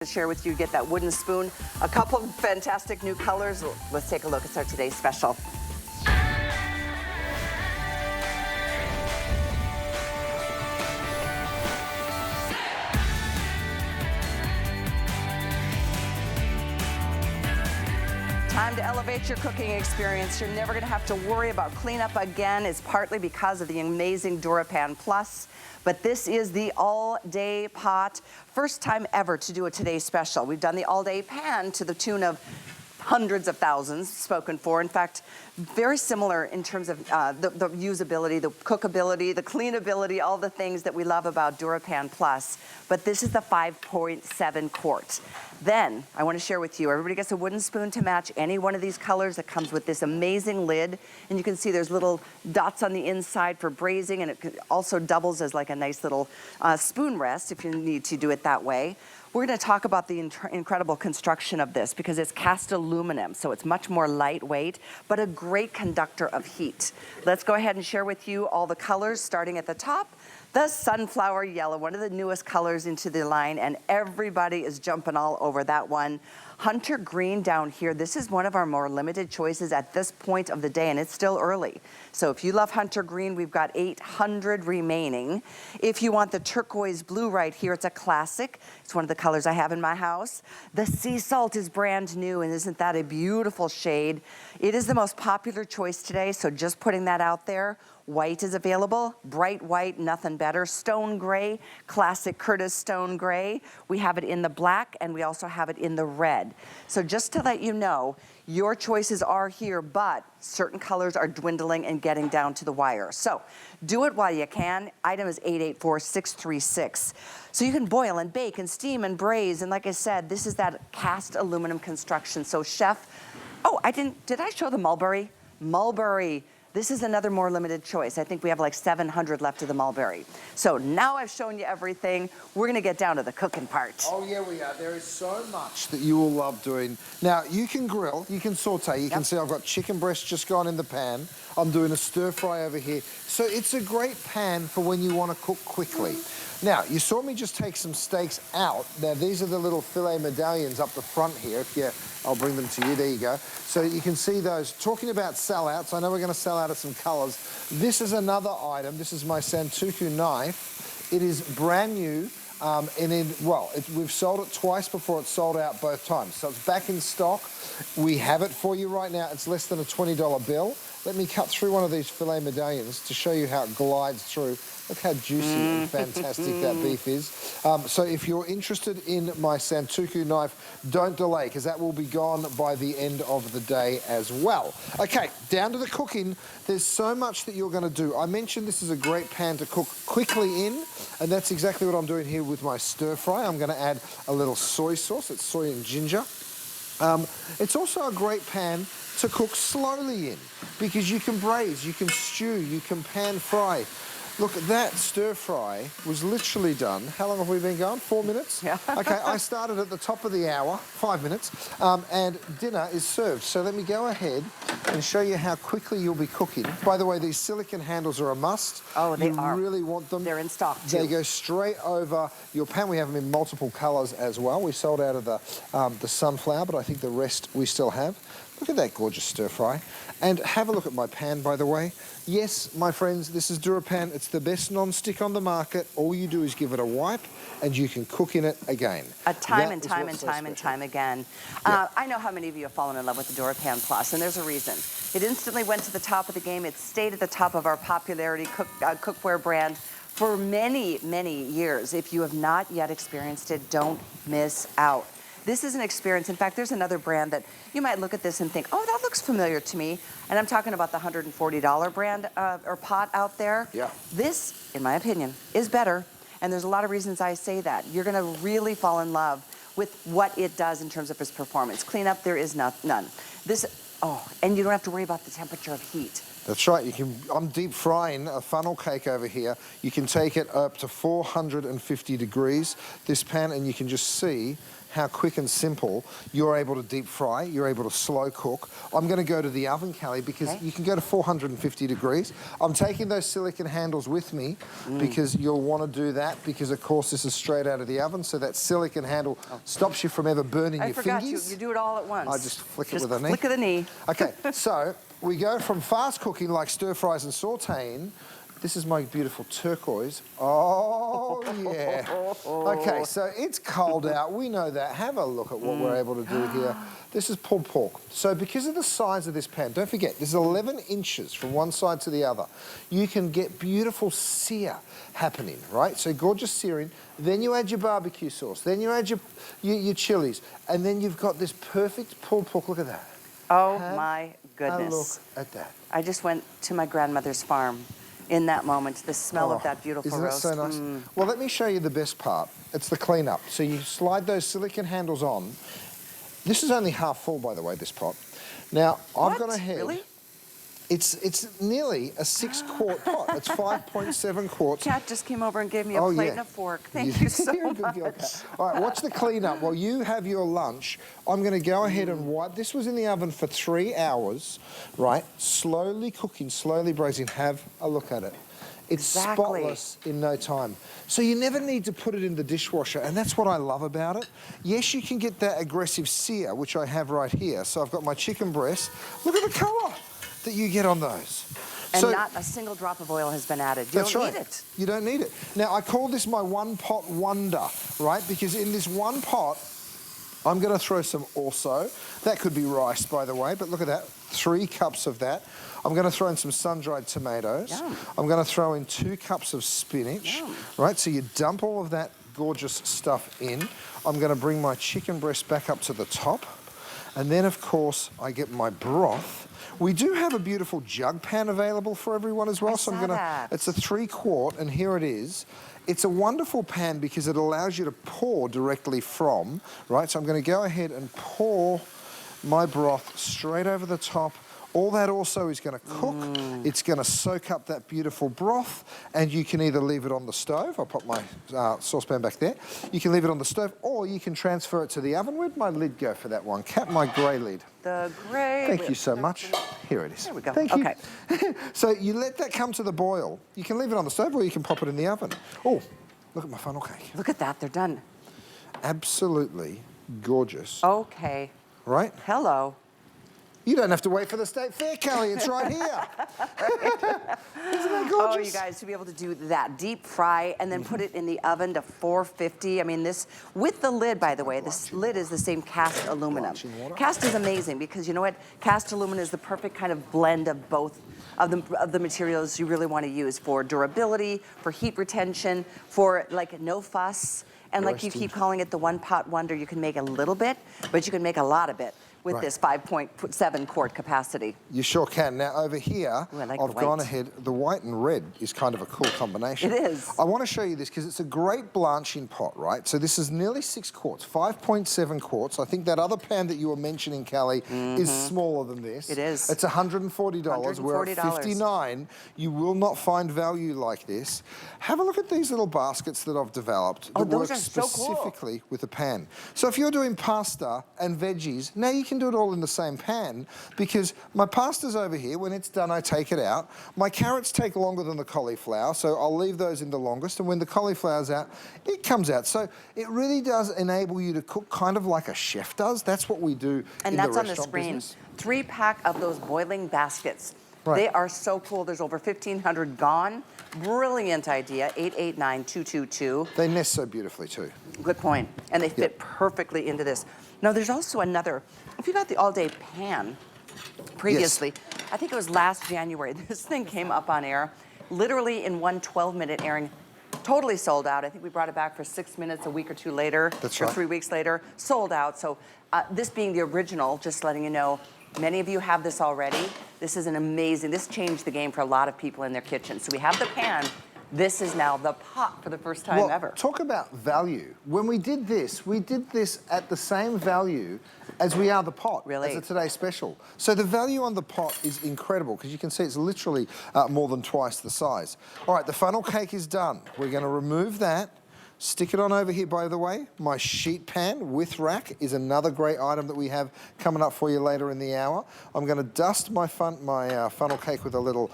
To share with you, get that wooden spoon. A couple of fantastic new colors. Let's take a look. It's our today's special. Time to elevate your cooking experience. You're never going to have to worry about cleanup again. It's partly because of the amazing DuraPan Plus. But this is the all-day pot. First time ever to do a today's special. We've done the all-day pan to the tune of hundreds of thousands spoken for. In fact, very similar in terms of the usability, the cookability, the cleanability, all the things that we love about DuraPan Plus. But this is the 5.7 quart. Then I want to share with you, everybody gets a wooden spoon to match any one of these colors that comes with this amazing lid. And you can see there's little dots on the inside for braising, and it also doubles as like a nice little spoon rest if you need to do it that way. We're going to talk about the incredible construction of this because it's cast aluminum, so it's much more lightweight, but a great conductor of heat. Let's go ahead and share with you all the colors, starting at the top. The sunflower yellow, one of the newest colors into the line, and everybody is jumping all over that one. Hunter green down here, this is one of our more limited choices at this point of the day, and it's still early. So if you love hunter green, we've got 800 remaining. If you want the turquoise blue right here, it's a classic. It's one of the colors I have in my house. The sea salt is brand new, and isn't that a beautiful shade? It is the most popular choice today, so just putting that out there. White is available, bright white, nothing better. Stone gray, classic Curtis stone gray. We have it in the black, and we also have it in the red. So just to let you know, your choices are here, but certain colors are dwindling and getting down to the wire. So do it while you can. Item is 884636. So you can boil and bake and steam and braise. And like I said, this is that cast aluminum construction. So chef, did I show the mulberry? Mulberry. This is another more limited choice. I think we have like 700 left of the mulberry. So now I've shown you everything. We're gonna get down to the cooking part. Oh yeah, we are. There is so much that you will love doing. Now, you can grill, you can saute. You can see I've got chicken breast just gone in the pan. I'm doing a stir fry over here. So it's a great pan for when you wanna cook quickly. Now, you saw me just take some steaks out. Now, these are the little filet medallions up the front here. I'll bring them to you. There you go. So you can see those. Talking about sellouts, I know we're going to sell out of some colours. This is another item. This is my Santoku knife. It is brand new. We've sold it twice before. It's sold out both times. So it's back in stock. We have it for you right now. It's less than a $20 bill. Let me cut through one of these filet medallions to show you how it glides through. Look how juicy and fantastic that beef is. So if you're interested in my Santoku knife, don't delay, because that will be gone by the end of the day as well. Okay, down to the cooking. There's so much that you're going to do. I mentioned this is a great pan to cook quickly in, and that's exactly what I'm doing here with my stir fry. I'm going to add a little soy sauce. It's soy and ginger. It's also a great pan to cook slowly in, because you can braise, you can stew, you can pan fry. Look, that stir fry was literally done. How long have we been going? 4 minutes? Yeah. Okay, I started at the top of the hour, 5 minutes, and dinner is served. So let me go ahead and show you how quickly you'll be cooking. By the way, these silicone handles are a must. Oh, they are. You really want them. They're in stock, too. They go straight over your pan. We have them in multiple colours as well. We sold out of the sunflower, but I think the rest we still have. Look at that gorgeous stir fry. And have a look at my pan, by the way. Yes, my friends, this is DuraPan. It's the best non-stick on the market. All you do is give it a wipe, and you can cook in it again. Time and time again. I know how many of you have fallen in love with the DuraPan Plus, and there's a reason. It instantly went to the top of the game. It stayed at the top of our popularity cookware brand for many, many years. If you have not yet experienced it, don't miss out. This is an experience. In fact, there's another brand that you might look at this and think, oh, that looks familiar to me. And I'm talking about the $140 brand or pot out there. Yeah. This, in my opinion, is better. And there's a lot of reasons I say that. You're going to really fall in love with what it does in terms of its performance. Cleanup, there is none. And you don't have to worry about the temperature of heat. That's right. I'm deep frying a funnel cake over here. You can take it up to 450 degrees, this pan, and you can just see how quick and simple you're able to deep fry, you're able to slow cook. I'm going to go to the oven, Callie, because you can go to 450 degrees. I'm taking those silicone handles with me because you'll want to do that because, of course, this is straight out of the oven, so that silicone handle stops you from ever burning your fingers. I forgot you do it all at once. I just flick it with a knee. Flick of the knee. Okay, so we go from fast cooking like stir fries and sauteing. This is my beautiful turquoise. Oh, yeah. Okay, so it's cold out. We know that. Have a look at what we're able to do here. This is pulled pork. So because of the size of this pan, don't forget, this is 11 inches from one side to the other. You can get beautiful sear happening, right? So gorgeous searing. Then you add your barbecue sauce. Then you add your chilies. And then you've got this perfect pulled pork. Look at that. Oh, my goodness. Look at that. I just went to my grandmother's farm. In that moment, the smell of that beautiful roast. Isn't it so nice? Well, let me show you the best part. It's the cleanup. So you slide those silicone handles on. This is only half full, by the way, this pot. Now, I've gone ahead. Really? It's nearly a 6-quart pot. It's 5.7 quarts. Cat just came over and gave me a plate and a fork. Thank you so much. All right, watch the cleanup. While you have your lunch, I'm going to go ahead and wipe. This was in the oven for 3 hours, right? Slowly cooking, slowly braising. Have a look at it. It's spotless in no time. So you never need to put it in the dishwasher, and that's what I love about it. Yes, you can get that aggressive sear, which I have right here. So I've got my chicken breast. Look at the colour that you get on those. And so, not a single drop of oil has been added. You don't need it. You don't need it. Now, I call this my one-pot wonder, right? Because in this one pot, I'm going to throw some also. That could be rice, by the way, but look at that. 3 cups of that. I'm going to throw in some sun-dried tomatoes. Yum. I'm going to throw in 2 cups of spinach. Yum. Right? So you dump all of that gorgeous stuff in. I'm going to bring my chicken breast back up to the top. And then, of course, I get my broth. We do have a beautiful jug pan available for everyone as well. So I'm gonna. It's a 3-quart, and here it is. It's a wonderful pan because it allows you to pour directly from, right? So I'm going to go ahead and pour my broth straight over the top. All that also is going to cook. It's going to soak up that beautiful broth, and you can either leave it on the stove. I'll pop my saucepan back there. You can leave it on the stove, or you can transfer it to the oven. Where'd my lid go for that one? My grey lid. The grey Thank you so much. Here it is. There we go. Thank you. Okay. So you let that come to the boil. You can leave it on the stove, or you can pop it in the oven. Oh, look at my funnel cake. Look at that. They're done. Absolutely gorgeous. Okay. Right? Hello. You don't have to wait for the state fair, Callie. It's right here. Isn't that gorgeous? Oh, you guys, to be able to do that deep fry and then put it in the oven to 450. I mean, this, with the lid, by the way, this lid is the same cast aluminum. Cast is amazing because, you know what? Cast aluminum is the perfect kind of blend of both of the materials you really want to use for durability, for heat retention, for like no fuss. And like you keep calling it the one-pot wonder, you can make a little bit, but you can make a lot of it with this 5.7 quart capacity. You sure can. Now over here, I've gone ahead. The white and red is kind of a cool combination. It is. I want to show you this because it's a great blanching pot, right? So this is nearly 6 quarts, 5.7 quarts. I think that other pan that you were mentioning, Callie, is smaller than this. It is. It's $140. We're at $59. You will not find value like this. Have a look at these little baskets that I've developed that work specifically with a pan. So if you're doing pasta and veggies, now you can do it all in the same pan because my pasta's over here. When it's done, I take it out. My carrots take longer than the cauliflower, so I'll leave those in the longest. And when the cauliflower's out, it comes out. So it really does enable you to cook kind of like a chef does. That's what we do in the restaurant business. And that's on the screen. 3-pack of those boiling baskets. Right. They are so cool. There's over 1,500 gone. Brilliant idea. 889-222. They nest so beautifully too. Good point. And they fit perfectly into this. Now, there's also another. If you got the all-day pan previously, I think it was last January, this thing came up on air, literally in one 12-minute airing, totally sold out. I think we brought it back for 6 minutes a week or 2 later, or 3 weeks later, sold out. So this being the original, just letting you know, many of you have this already. This is an amazing, this changed the game for a lot of people in their kitchen. So we have the pan, this is now the pot for the first time ever. Talk about value. When we did this at the same value as we are the pot. Really? As a Today Special. So the value on the pot is incredible because you can see it's literally more than twice the size. All right, the funnel cake is done. We're going to remove that. Stick it on over here, by the way. My sheet pan with rack is another great item that we have coming up for you later in the hour. I'm going to dust my funnel cake with a little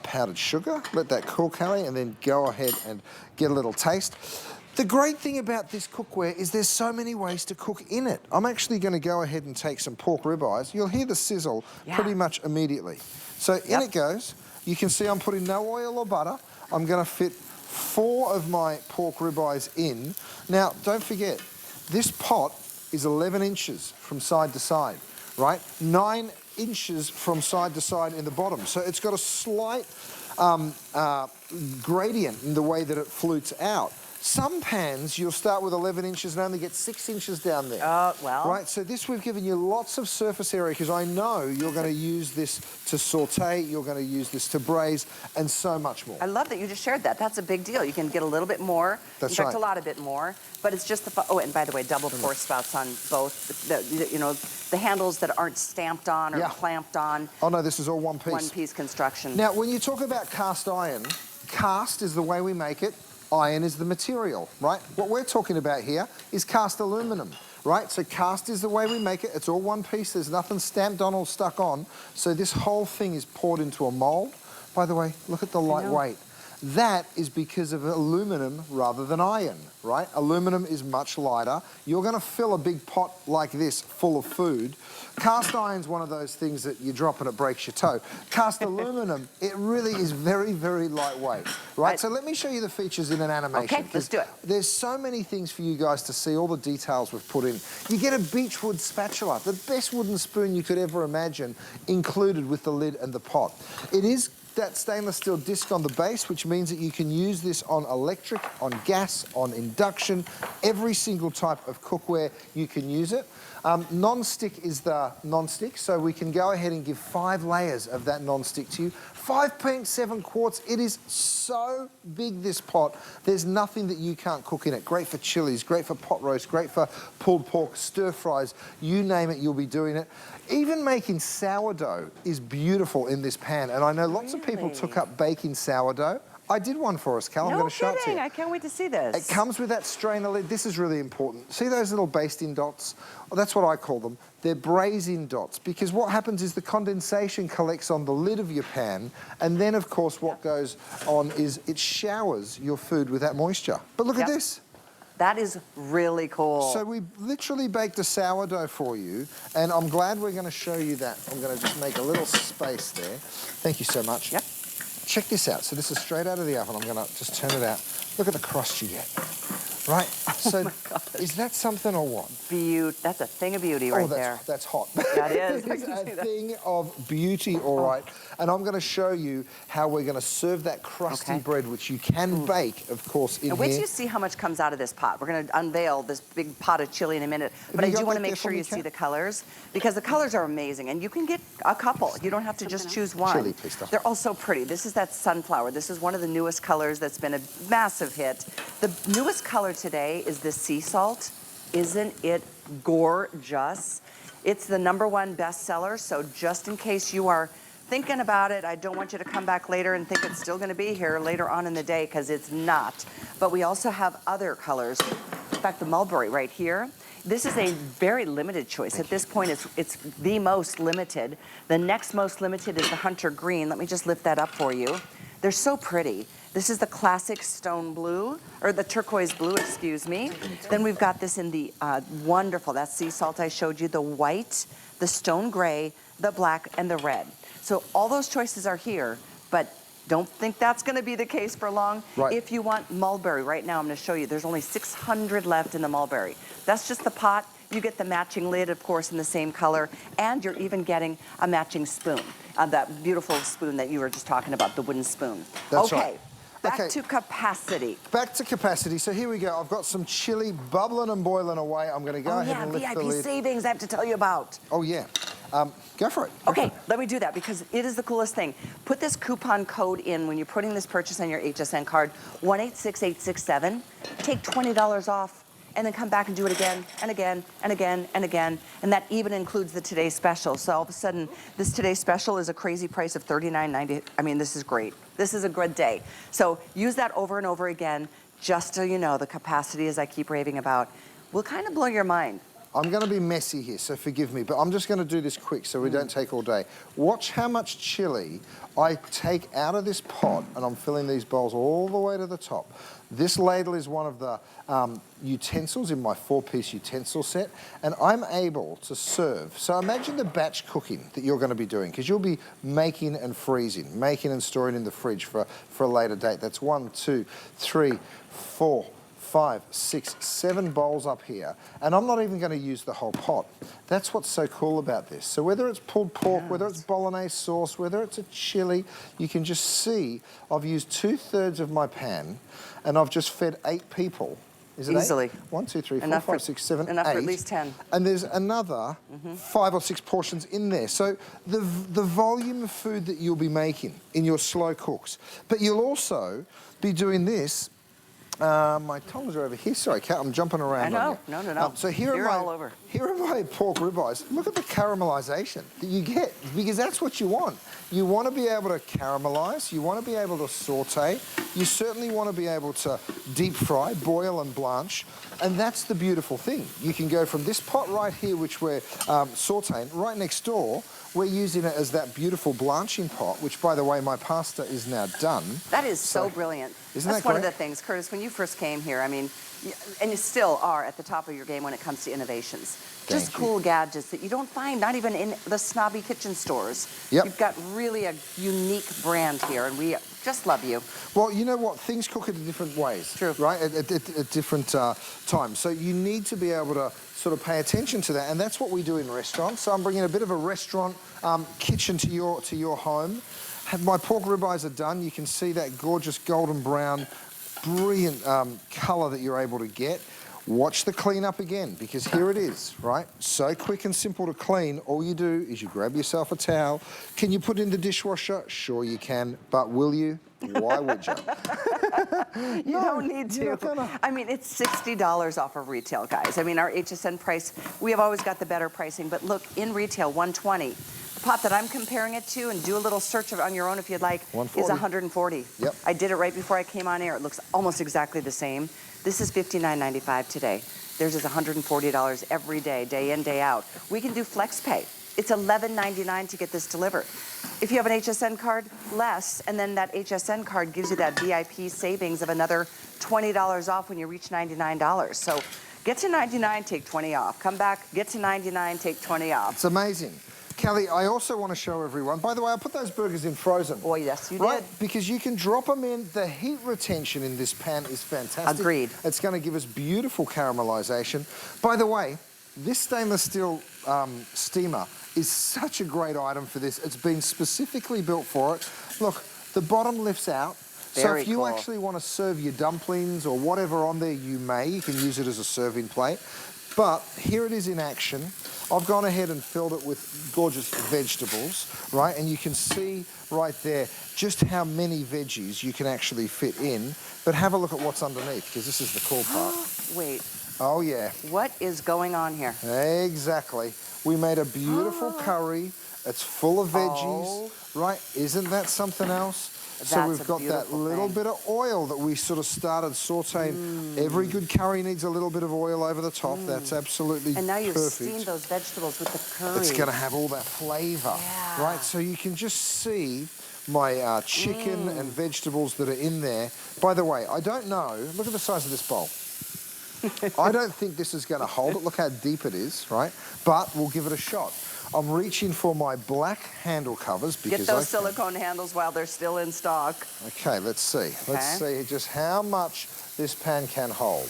powdered sugar. Let that cool, Callie, and then go ahead and get a little taste. The great thing about this cookware is there's so many ways to cook in it. I'm actually going to go ahead and take some pork ribeyes. You'll hear the sizzle pretty much immediately. So in it goes. You can see I'm putting no oil or butter. I'm going to fit 4 of my pork ribeyes in. Now, don't forget, this pot is 11 inches from side to side, right? 9 inches from side to side in the bottom. So it's got a slight gradient in the way that it flutes out. Some pans, you'll start with 11 inches and only get 6 inches down there. Well. Right, so this we've given you lots of surface area because I know you're going to use this to saute, you're going to use this to braise, and so much more. I love that you just shared that. That's a big deal. You can get a little bit more. That's in fact, right. a lot of bit more. But it's just the... Oh, and by the way, double pour spouts on both. You know, the handles that aren't stamped on or clamped on. Oh, no, this is all one piece. One-piece construction. Now, when you talk about cast iron, cast is the way we make it. Iron is the material, right? What we're talking about here is cast aluminum, right? So cast is the way we make it. It's all one piece. There's nothing stamped on or stuck on. So this whole thing is poured into a mold. By the way, look at the lightweight. That is because of aluminum rather than iron, right? Aluminum is much lighter. You're going to fill a big pot like this full of food. Cast iron's one of those things that you drop and it breaks your toe. Cast aluminum, it really is very, very lightweight, right? So let me show you the features in an animation. Okay, let's do it. There's so many things for you guys to see, all the details we've put in. You get a beechwood spatula, the best wooden spoon you could ever imagine, included with the lid and the pot. It is that stainless steel disc on the base, which means that you can use this on electric, on gas, on induction, every single type of cookware you can use it. Non-stick is the non-stick, so we can go ahead and give 5 layers of that non-stick to you. 5.7 quarts, it is so big, this pot. There's nothing that you can't cook in it. Great for chilies, great for pot roast, great for pulled pork, stir fries, you name it, you'll be doing it. Even making sourdough is beautiful in this pan, and I know lots of people took up baking sourdough. I did one for us, Cal. I'm going to show it to you. I can't wait to see this. It comes with that strainer lid. This is really important. See those little basting dots? Well, that's what I call them. They're braising dots because what happens is the condensation collects on the lid of your pan, and then, of course, what goes on is it showers your food with that moisture. But look at this. That is really cool. So we literally baked a sourdough for you, and I'm glad we're going to show you that. I'm going to just make a little space there. Thank you so much. Yep. Check this out. So this is straight out of the oven. I'm going to just turn it out. Look at the crust you get. Right? So is that something or what? That's a thing of beauty right there. That's hot. That is. It's a thing of beauty, all right. And I'm going to show you how we're going to serve that crusty bread, which you can bake, of course, in here. Wait till you see how much comes out of this pot. We're going to unveil this big pot of chili in a minute. But I do want to make sure you see the colors, because the colors are amazing. And you can get a couple. You don't have to just choose one. Chili, please, stop. They're all so pretty. This is that sunflower. This is one of the newest colors that's been a massive hit. The newest color today is the sea salt. Isn't it gorgeous? It's the #1 bestseller, so just in case you are thinking about it, I don't want you to come back later and think it's still going to be here later on in the day, because it's not. But we also have other colors. In fact, the mulberry right here. This is a very limited choice. At this point, it's the most limited. The next most limited is the hunter green. Let me just lift that up for you. They're so pretty. This is the classic stone blue, or the turquoise blue, excuse me. Then we've got this in the wonderful, that sea salt I showed you, the white, the stone gray, the black, and the red. So all those choices are here, but don't think that's going to be the case for long. Right. If you want mulberry, right now I'm going to show you, there's only 600 left in the mulberry. That's just the pot. You get the matching lid, of course, in the same color, and you're even getting a matching spoon, that beautiful spoon that you were just talking about, the wooden spoon. That's right. Back to capacity. Back to capacity. So here we go. I've got some chili bubbling and boiling away. I'm going to go ahead and lift the lid. VIP savings I have to tell you about. Oh, yeah. Go for it. Okay, let me do that because it is the coolest thing. Put this coupon code in when you're putting this purchase on your HSN card, 186867. Take $20 off and then come back and do it again and again and again and again. And that even includes the Today Special. So all of a sudden, this Today Special is a crazy price of $39.90. I mean, this is great. This is a good day. So use that over and over again, just so you know the capacity, as I keep raving about, will kind of blow your mind. I'm going to be messy here, so forgive me, but I'm just going to do this quick so we don't take all day. Watch how much chili I take out of this pot, and I'm filling these bowls all the way to the top. This ladle is one of the utensils in my 4-piece utensil set, and I'm able to serve. So imagine the batch cooking that you're going to be doing, because you'll be making and freezing, making and storing in the fridge for a later date. That's 1, 2, 3, 4, 5, 6, 7 bowls up here, and I'm not even going to use the whole pot. That's what's so cool about this. So whether it's pulled pork, whether it's bolognese sauce, whether it's a chili, you can just see I've used 2/3 of my pan, and I've just fed 8 people. Is it easily 8? 1, 2, 3, 4, enough 5, 6, 7, enough 8. for at least 10. And there's another 5 or 6 portions in there. So the volume of food that you'll be making in your slow cooks, but you'll also be doing this. My tongs are over here. Sorry, Kat, I'm jumping around. I on know. you. No. So here You're are all over. Here are my pork ribeyes. Look at the caramelization that you get, because that's what you want. You want to be able to caramelize. You want to be able to saute. You certainly want to be able to deep fry, boil and blanch. And that's the beautiful thing. You can go from this pot right here, which we're sauteing, right next door. We're using it as that beautiful blanching pot, which, by the way, my pasta is now done. That is so brilliant. Isn't That's that one of great? the things, Curtis, when you first came here, I mean, and you still are at the top of your game when it comes to innovations. Just cool gadgets that you don't find, not even in the snobby kitchen stores. Yep. You've got really a unique brand here, and we just love you. Well, you know what? Things cook in different ways. True. Right? At different times. So you need to be able to sort of pay attention to that, and that's what we do in restaurants. So I'm bringing a bit of a restaurant kitchen to your home. My pork ribeyes are done. You can see that gorgeous golden brown, brilliant colour that you're able to get. Watch the cleanup again, because here it is, right? So quick and simple to clean. All you do is you grab yourself a towel. Can you put it in the dishwasher? Sure you can, but will you? Why would you? You don't need to. I mean, it's $60 off of retail, guys. I mean, our HSN price, we have always got the better pricing, but look, in retail, $120. The pot that I'm comparing it to, and do a little search on your own if you'd like, is $140. Yep. I did it right before I came on air. It looks almost exactly the same. This is $59.95 today. Theirs is $140 every day, day in, day out. We can do flex pay. It's $11.99 to get this delivered. If you have an HSN card, less, and then that HSN card gives you that VIP savings of another $20 off when you reach $99. So get to 99, take 20 off. Come back, get to 99, take 20 off. It's amazing. Kelly, I also want to show everyone, by the way, I put those burgers in frozen. Oh, yes, you right? did. Because you can drop them in. The heat retention in this pan is fantastic. Agreed. It's going to give us beautiful caramelization. By the way, this stainless steel steamer is such a great item for this. It's been specifically built for it. Look, the bottom lifts out. Very so if you cool. actually want to serve your dumplings or whatever on there, you may. You can use it as a serving plate. But here it is in action. I've gone ahead and filled it with gorgeous vegetables, right? And you can see right there just how many veggies you can actually fit in. But have a look at what's underneath, because this is the cool part. Wait. Oh, yeah. What is going on here? Exactly. We made a beautiful curry. It's full of veggies, right? Isn't that something else? So we've got that little bit of oil that we sort of started sauteing. Every good curry needs a little bit of oil over the top. That's absolutely perfect. And now you've steamed those vegetables with the curry. It's going to have all that flavour, right? So you can just see my chicken and vegetables that are in there. By the way, I don't know. Look at the size of this bowl. I don't think this is going to hold it. Look how deep it is, right? But we'll give it a shot. I'm reaching for my black handle covers because get those silicone handles while they're still in stock. Okay, let's see. Let's see just how much this pan can hold.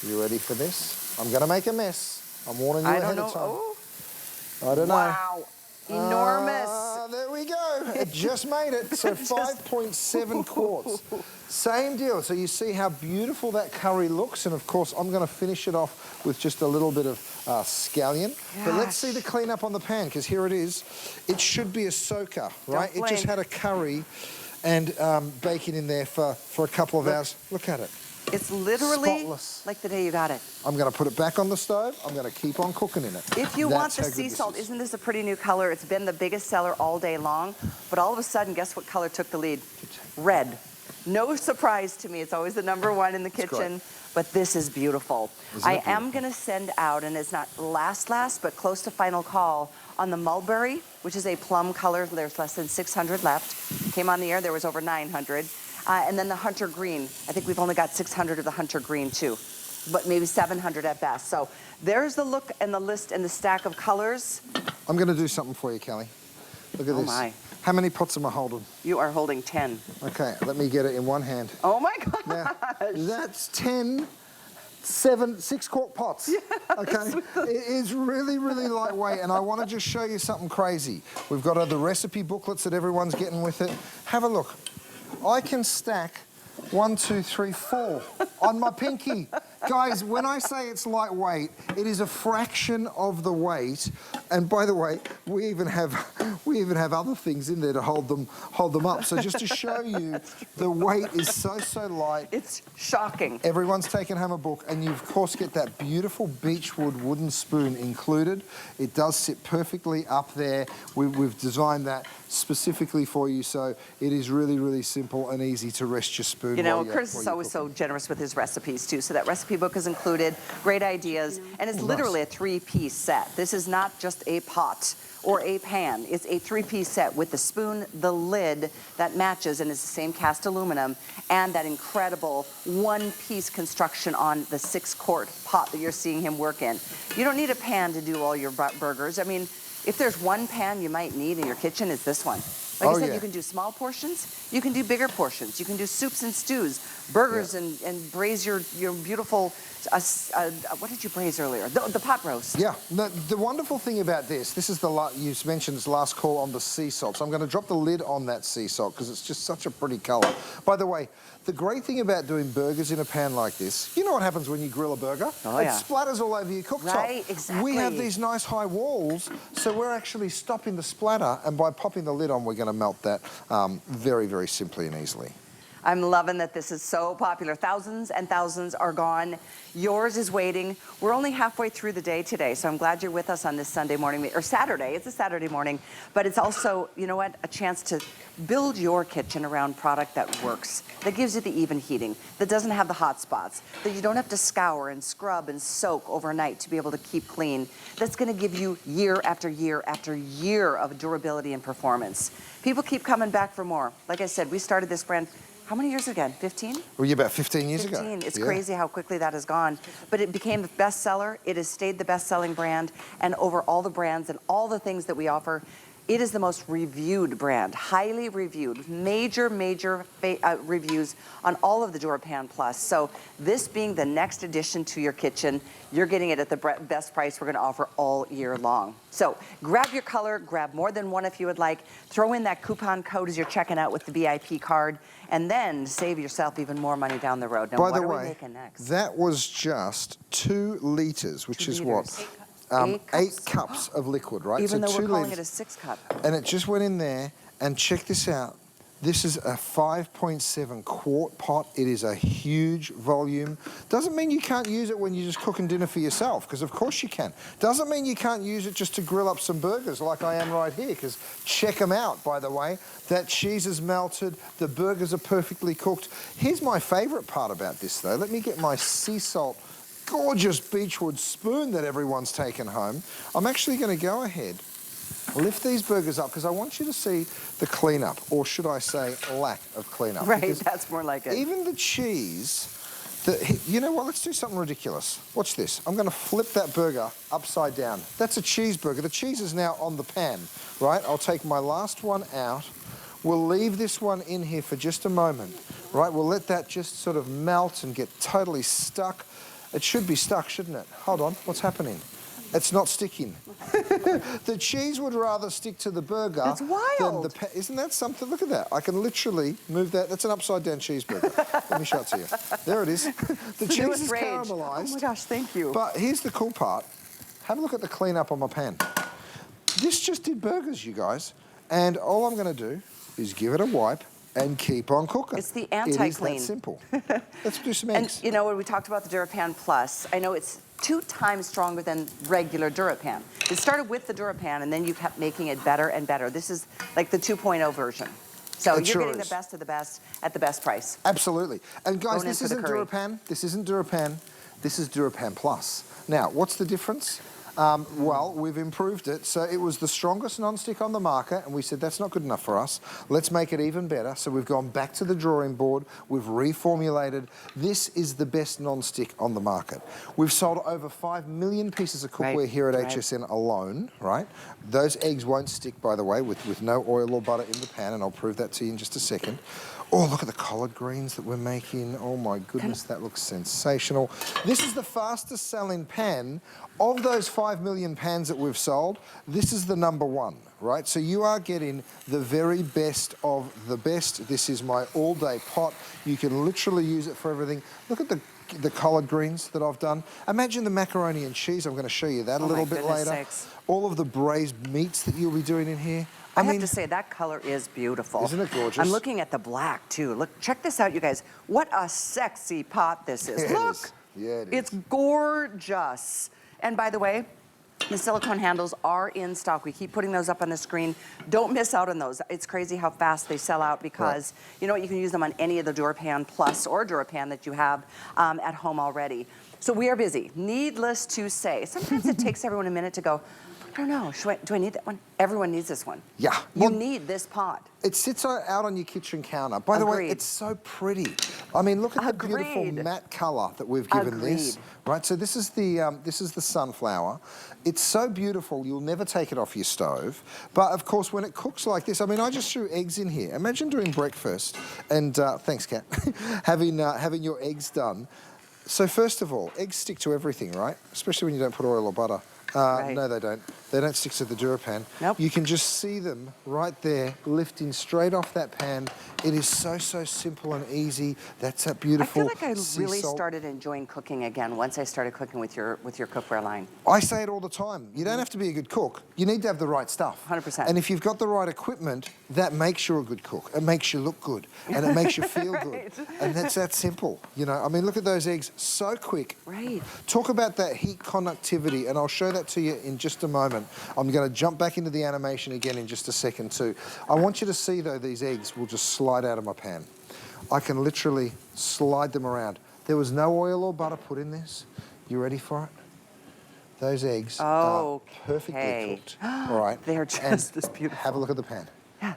You ready for this? I'm going to make a mess. I'm warning you ahead of time. Oh. I don't know. Wow. Enormous. There we we go. It just made it. So 5.7 quarts. Same deal. So you see how beautiful that curry looks. And of course, I'm going to finish it off with just a little bit of scallion. Gosh. But let's see the cleanup on the pan, because here it is. It should be a soaker, right? It just had a curry and bacon in there for a couple of hours. Look at it. It's literally spotless. like the day you got it. I'm going to put it back on the stove. I'm going to keep on cooking in it. If you want the That's how sea good this salt, is. isn't this a pretty new color? It's been the biggest seller all day long, but all of a sudden, guess what color took the lead? Red. No surprise to me. It's always the #1 in the kitchen, but this is beautiful. I am going to send out, and it's not last, but close to final call on the mulberry, which is a plum color. There's less than 600 left. Came on the air, there was over 900. And then the hunter green. I think we've only got 600 of the hunter green too, but maybe 700 at best. So there's the look and the list and the stack of colors. I'm going to do something for you, Kelly. Look at this. Oh my. How many pots am I holding? You are holding 10. Okay, let me get it in one hand. Oh my gosh. Now, that's 10 6-quart pots. Yes. Okay, it is really, really lightweight, and I want to just show you something crazy. We've got the recipe booklets that everyone's getting with it. Have a look. I can stack 1, 2, 3, 4 on my pinky. Guys, when I say it's lightweight, it is a fraction of the weight. And by the way, we even have other things in there to hold them up. So just to show you, the weight is so light. It's shocking. Everyone's taken home a book, and you of course get that beautiful beechwood wooden spoon included. It does sit perfectly up there. We've designed that specifically for you, so it is really, really simple and easy to rest your spoon. You know, Curtis is always so generous with his recipes too. So that recipe book is included, great ideas, and it's literally a 3-piece set. This is not just a pot or a pan. It's a 3-piece set with the spoon, the lid that matches and is the same cast aluminum, and that incredible 1-piece construction on the 6-quart pot that you're seeing him work in. You don't need a pan to do all your burgers. I mean, if there's one pan you might need in your kitchen, it's this one. Like I said, you can do small portions, you can do bigger portions, you can do soups and stews, burgers, and braise your beautiful, what did you braise earlier? The pot roast. Yeah, the wonderful thing about this is you mentioned this last call on the sea salt. So I'm going to drop the lid on that sea salt because it's just such a pretty color. By the way, the great thing about doing burgers in a pan like this, you know what happens when you grill a burger? Oh, it yeah. splatters all over your cooktop. Right, exactly. We have these nice high walls, so we're actually stopping the splatter, and by popping the lid on, we're going to melt that very, very simply and easily. I'm loving that this is so popular. Thousands and thousands are gone. Yours is waiting. We're only halfway through the day today, so I'm glad you're with us on this Sunday morning, or Saturday. It's a Saturday morning, but it's also, you know what, a chance to build your kitchen around product that works, that gives you the even heating, that doesn't have the hot spots, that you don't have to scour and scrub and soak overnight to be able to keep clean, that's going to give you year after year after year of durability and performance. People keep coming back for more. Like I said, we started this brand, how many years again? 15? Well, yeah, about 15 years ago. It's crazy how quickly that has gone. But it became the bestseller. It has stayed the best-selling brand. And over all the brands and all the things that we offer, it is the most reviewed brand, highly reviewed, major reviews on all of the DuraPan Plus. So this being the next addition to your kitchen, you're getting it at the best price we're going to offer all year long. So grab your color, grab more than one if you would like, throw in that coupon code as you're checking out with the VIP card, and then save yourself even more money down the road. Now, by the what are way, we making next? that was just 2 liters, which is what? 8 cups of liquid, right? Even so though 2 we're calling liters. it a 6-cup. And it just went in there, and check this out. This is a 5.7 quart pot. It is a huge volume. Doesn't mean you can't use it when you're just cooking dinner for yourself, because of course you can. Doesn't mean you can't use it just to grill up some burgers like I am right here, because check them out, by the way. That cheese is melted, the burgers are perfectly cooked. Here's my favorite part about this though. Let me get my sea salt, gorgeous beechwood spoon that everyone's taken home. I'm actually going to go ahead, lift these burgers up, because I want you to see the cleanup, or should I say lack of cleanup. Right, because that's more like it. even the cheese, you know what, let's do something ridiculous. Watch this. I'm going to flip that burger upside down. That's a cheeseburger. The cheese is now on the pan, right? I'll take my last one out. We'll leave this one in here for just a moment, right? We'll let that just sort of melt and get totally stuck. It should be stuck, shouldn't it? Hold on, what's happening? It's not sticking. The cheese would rather stick to the burger That's wild. than the Isn't that something? Look at that. I can literally move that. That's an upside-down cheeseburger. Let me show it to you. There it is. The cheese is caramelised. Oh my gosh, thank you. But here's the cool part. Have a look at the cleanup on my pan. This just did burgers, you guys. And all I'm going to do is give it a wipe and keep on cooking. It's the anti-clean. It is that simple. Let's do some eggs. And you know, when we talked about the DuraPan Plus, I know it's 2 times stronger than regular DuraPan. It started with the DuraPan, and then you kept making it better and better. This is like the 2.0 version. So you're getting the best of the best at the best price. Absolutely. And guys, this isn't DuraPan. This isn't DuraPan. This is DuraPan Plus. Now, what's the difference? Well, we've improved it. So it was the strongest non-stick on the market, and we said that's not good enough for us. Let's make it even better. So we've gone back to the drawing board. We've reformulated. This is the best non-stick on the market. We've sold over 5 million pieces of cookware here at HSN alone, right? Those eggs won't stick, by the way, with no oil or butter in the pan, and I'll prove that to you in just a second. Oh, look at the collard greens that we're making. Oh my goodness, that looks sensational. This is the fastest selling pan. Of those 5 million pans that we've sold, this is the #1, right? So you are getting the very best of the best. This is my all-day pot. You can literally use it for everything. Look at the collard greens that I've done. Imagine the macaroni and cheese. I'm going to show you that a little bit later. Sakes. All of the braised meats that you'll be doing in here. I have to say, that color is beautiful. Isn't it gorgeous? I'm looking at the black, too. Look, check this out, you guys. What a sexy pot this is. Look. Yeah, it is. It's gorgeous. And by the way, the silicone handles are in stock. We keep putting those up on the screen. Don't miss out on those. It's crazy how fast they sell out because, you know what, you can use them on any of the DuraPan Plus or DuraPan that you have at home already. So we are busy. Needless to say, sometimes it takes everyone a minute to go, I don't know, do I need that one? Everyone needs this one. Yeah. You need this pot. It sits out on your kitchen counter. By the way, it's so pretty. I mean, look at the beautiful matte color that we've given this. Right, so this is the sunflower. It's so beautiful, you'll never take it off your stove. But of course, when it cooks like this, I mean, I just threw eggs in here. Imagine doing breakfast and, thanks, Kat, having your eggs done. So first of all, eggs stick to everything, right? Especially when you don't put oil or butter. No, they don't. They don't stick to the DuraPan. Nope. You can just see them right there, lifting straight off that pan. It is so, so simple and easy. That's that beautiful I feel like I really started enjoying cooking again once I started cooking with your cookware line. I say it all the time. You don't have to be a good cook. You need to have the right stuff. 100%. And if you've got the right equipment, that makes you a good cook. It makes you look good. And it makes you feel good. And that's that simple. You know, I mean, look at those eggs. So quick. Right. Talk about that heat conductivity, and I'll show that to you in just a moment. I'm going to jump back into the animation again in just a second too. I want you to see, though, these eggs will just slide out of my pan. I can literally slide them around. There was no oil or butter put in this. You ready for it? Those eggs are perfectly cooked. All right. They're just this beautiful. Have a look at the pan. Yeah.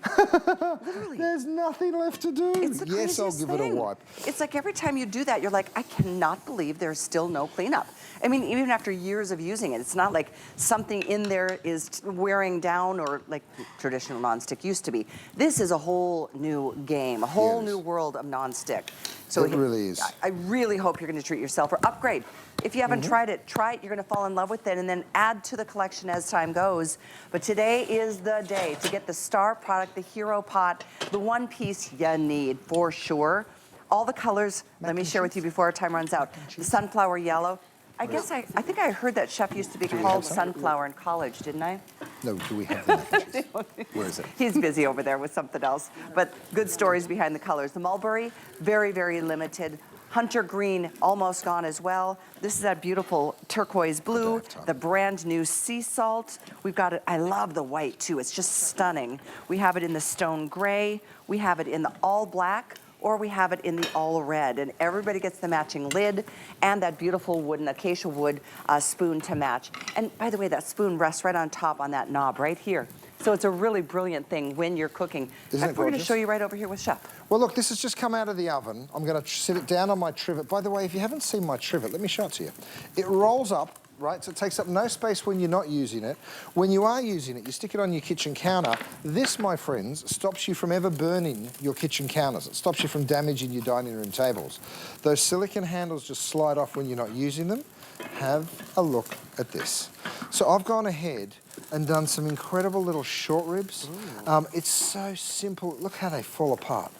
Literally. There's nothing left to do. It's the yes, I'll give it a wipe. It's like every time you do that, you're like, I cannot believe there's still no cleanup. I mean, even after years of using it, it's not like something in there is wearing down or like traditional nonstick used to be. This is a whole new game, a whole new world of nonstick. So it really is. I really hope you're going to treat yourself or upgrade. If you haven't tried it, try it. You're going to fall in love with it and then add to the collection as time goes. But today is the day to get the star product, the hero pot, the one piece you need for sure. All the colors, let me share with you before our time runs out. The sunflower yellow. I guess I think I heard that chef used to be called Sunflower in college, didn't I? No, do we have the mac and cheese? Where is it? He's busy over there with something else. But good stories behind the colors. The mulberry, very, very limited. Hunter green, almost gone as well. This is that beautiful turquoise blue, the brand new sea salt. We've got it, I love the white too, it's just stunning. We have it in the stone gray, we have it in the all black, or we have it in the all red. And everybody gets the matching lid and that beautiful wooden, acacia wood spoon to match. And by the way, that spoon rests right on top on that knob right here. So it's a really brilliant thing when you're cooking. We're going to show you right over here with Chef. Well, look, this has just come out of the oven. I'm going to sit it down on my trivet. By the way, if you haven't seen my trivet, let me show it to you. It rolls up, right? So it takes up no space when you're not using it. When you are using it, you stick it on your kitchen counter. This, my friends, stops you from ever burning your kitchen counters. It stops you from damaging your dining room tables. Those silicone handles just slide off when you're not using them. have a look at this. So I've gone ahead and done some incredible little short ribs. It's so simple. Look how they fall apart.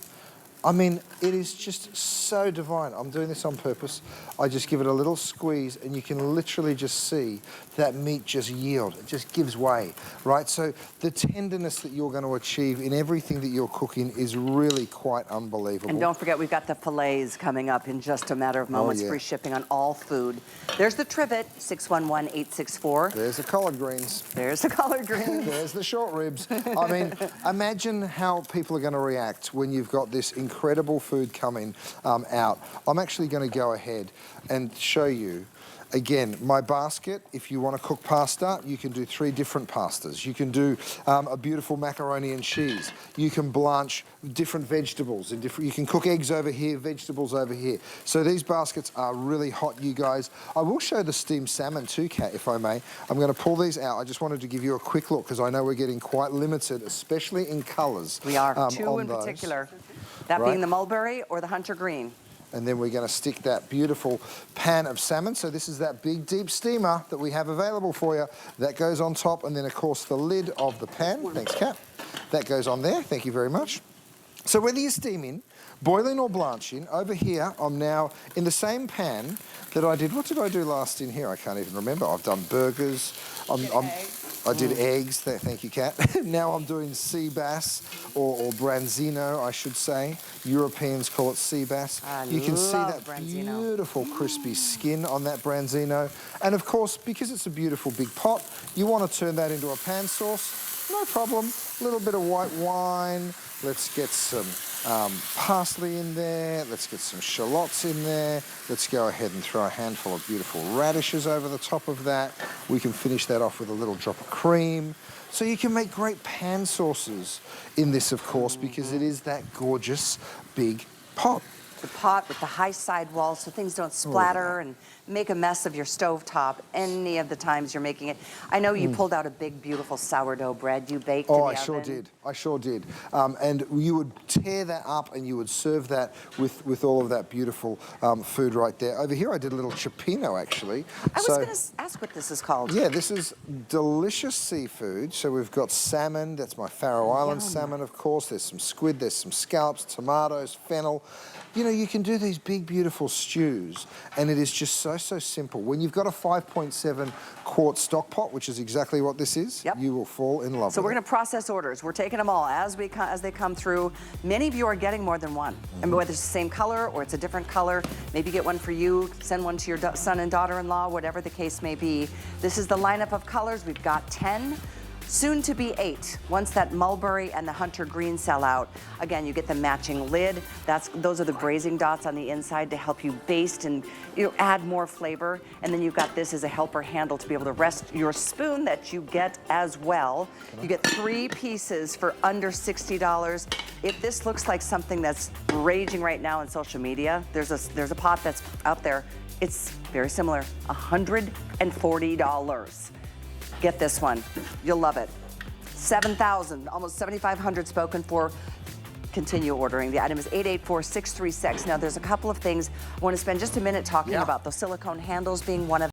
I mean, it is just so divine. I'm doing this on purpose. I just give it a little squeeze and you can literally just see that meat just yield. It just gives way, right? So the tenderness that you're going to achieve in everything that you're cooking is really quite unbelievable. And don't forget, we've got the fillets coming up in just a matter of moments. Oh, yeah. Free shipping on all food. There's the trivet, 611-864. There's the collard greens. There's the collard greens. There's the short ribs. I mean, imagine how people are going to react when you've got this incredible food coming out. I'm actually going to go ahead and show you again my basket. If you want to cook pasta, you can do 3 different pastas. You can do a beautiful macaroni and cheese. You can blanch different vegetables and you can cook eggs over here, vegetables over here. So these baskets are really hot, you guys. I will show the steamed salmon too, Kat, if I may. I'm going to pull these out. I just wanted to give you a quick look because I know we're getting quite limited, especially in colours. We are, 2 in particular. That being the mulberry or the hunter green. And then we're going to stick that beautiful pan of salmon. So this is that big deep steamer that we have available for you. That goes on top, and then of course the lid of the pan. Thanks, Kat. That goes on there. Thank you very much. So whether you're steaming, boiling or blanching, over here I'm now in the same pan that I did. What did I do last in here? I can't even remember. I've done burgers. I did eggs, thank you, Kat. Now I'm doing sea bass, or branzino, I should say. Europeans call it sea bass. You can see that branzino. Beautiful crispy skin on that branzino. And of course, because it's a beautiful big pot, you want to turn that into a pan sauce. No problem. A little bit of white wine. Let's get some parsley in there. Let's get some shallots in there. Let's go ahead and throw a handful of beautiful radishes over the top of that. We can finish that off with a little drop of cream. So you can make great pan sauces in this, of course, because it is that gorgeous big pot. The pot with the high side walls so things don't splatter and make a mess of your stovetop any of the times you're making it. I know you pulled out a big, beautiful sourdough bread you baked in the oven. Sure did. I sure did. And you would tear that up and you would serve that with all of that beautiful food right there. Over here I did a little cioppino, actually. I was going to ask what this is called. Yeah, this is delicious seafood. So we've got salmon. That's my Faroe Island salmon, of course. There's some squid. There's some scallops, tomatoes, fennel. You know, you can do these big, beautiful stews, and it is just so simple. When you've got a 5.7 quart stock pot, which is exactly what this is, you will fall in love with it. So we're going to process orders. We're taking them all as they come through. Many of you are getting more than one. And whether it's the same color or it's a different color, maybe get one for you, send one to your son and daughter-in-law, whatever the case may be. This is the lineup of colors. We've got 10. Soon to be 8. Once that mulberry and the hunter green sell out, again, you get the matching lid. Those are the braising dots on the inside to help you baste and add more flavor. And then you've got this as a helper handle to be able to rest your spoon that you get as well. You get 3 pieces for under $60. If this looks like something that's raging right now on social media, there's a pot that's out there. It's very similar, $140. Get this one. You'll love it. 7,000, almost 7,500 spoken for. Continue ordering. The item is 884636. Now, there's a couple of things I want to spend just a minute talking about. Those silicone handles being one of